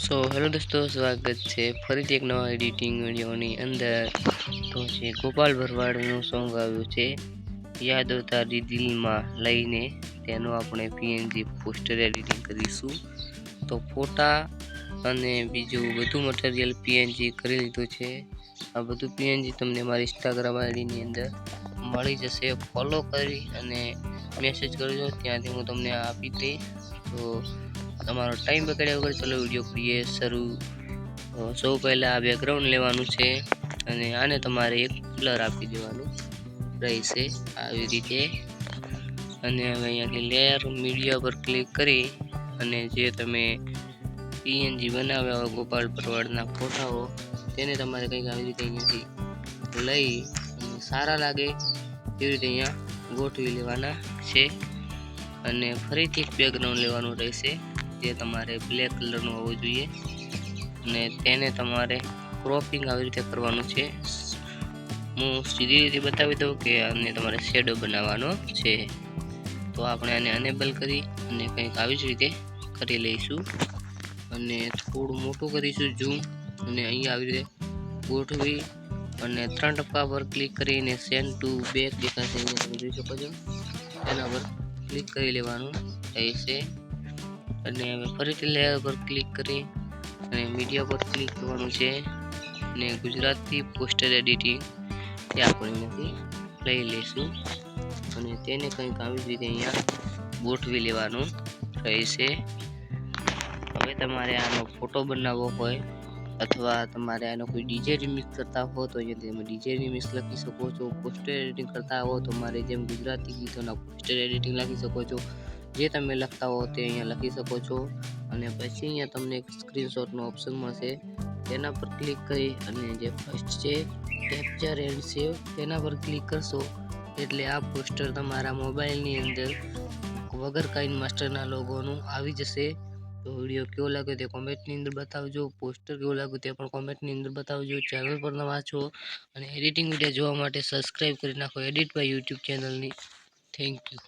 Hello દોસ્તો, સ્વાગત છે ફરીથી એક નવા એડિટિંગ વિડીયોની અંદર. તો છે ગોપાલ ભરવાડનું સોંગ આવ્યું છે યાદો તારી દિલમાં લઈને. તેનું આપણે પીએનજી પોસ્ટર એડિટિંગ કરીશું. તો ફોટા અને બીજું બધું મટીરિયલ પીએનજી કરી લીધું છે. આ બધું પીએનજી તમને મારી ઇન્સ્ટાગ્રામ આઈડીની અંદર મળી જશે. ફોલો કરી અને મેસેજ કરજો, ત્યાંથી હું તમને આપી દઈશ. તો તમારો ટાઈમ બગાડ્યા વગર ચલો વિડીયો કરીએ શરૂ. સૌ પહેલાં આ બેકગ્રાઉન્ડ લેવાનું છે અને આને તમારે એક બ્લર આપી દેવાનું રહેશે આવી રીતે. અને હવે અહીંયાથી લેયર મીડિયા પર ક્લિક કરી અને જે તમે પીએનજી બનાવ્યા હોય ગોપાલ ભરવાડના ફોટાઓ, તેને તમારે કંઈક આવી રીતે અહીંયાથી લઈ અને સારા લાગે એવી રીતે અહીંયા ગોઠવી લેવાના છે. અને ફરીથી એક બેકગ્રાઉન્ડ લેવાનું રહેશે જે તમારે બ્લેક કલરનું હોવું જોઈએ અને તેને તમારે ક્રોપિંગ આવી રીતે કરવાનું છે. હું સીધી રીતે બતાવી દઉં કે આને તમારે શેડો બનાવવાનો છે. તો આપણે આને અનેબલ કરી અને કંઈક આવી જ રીતે કરી લઈશું અને થોડું મોટું કરીશું ઝૂમ. અને અહીંયા આવી રીતે ગોઠવી અને 3 ટપકા પર ક્લિક કરીને સેન્ડ ટુ બેક દેખાશે, અહીંયા તમે જોઈ શકો છો. એના પર ક્લિક કરી લેવાનું રહેશે અને હવે ફરીથી લેયર પર ક્લિક કરી અને મીડિયા પર ક્લિક કરવાનું છે અને ગુજરાતી પોસ્ટર એડિટિંગ તે આપણે અહીંયાથી લઈ લઈશું અને તેને કંઈક આવી રીતે અહીંયા ગોઠવી લેવાનું રહેશે. હવે તમારે આનો ફોટો બનાવવો હોય અથવા તમારે આનો કોઈ ડીજે રિમિક્સ કરતા હો તો અહીંયા તમે ડીજે રિમિક્સ લખી શકો છો. પોસ્ટર એડિટિંગ કરતા હો તો મારે જેમ ગુજરાતી ગીતોના પોસ્ટર એડિટિંગ લખી શકો છો. જે તમે લખતા હો તે અહીંયા લખી શકો છો. અને પછી અહીંયા તમને એક સ્ક્રીનશોટનો ઓપ્શન મળશે, તેના પર ક્લિક કરી અને જે ફર્સ્ટ છે કેપ્ચર એન્ડ સેવ તેના પર ક્લિક કરશો એટલે આ પોસ્ટર તમારા મોબાઈલની અંદર વગર કાઇન માસ્ટરના લોગોનું આવી જશે. તો વિડીયો કેવો લાગ્યો તે કોમેન્ટની અંદર બતાવજો. પોસ્ટર કેવો લાગ્યું તે પણ કોમેન્ટની અંદર બતાવજો. ચેનલ પર નવા છો અને એડિટિંગ વિડીયો જોવા માટે સબસ્ક્રાઈબ કરી નાખો એડિટ બાય યુટ્યુબ ચેનલની. Thank you.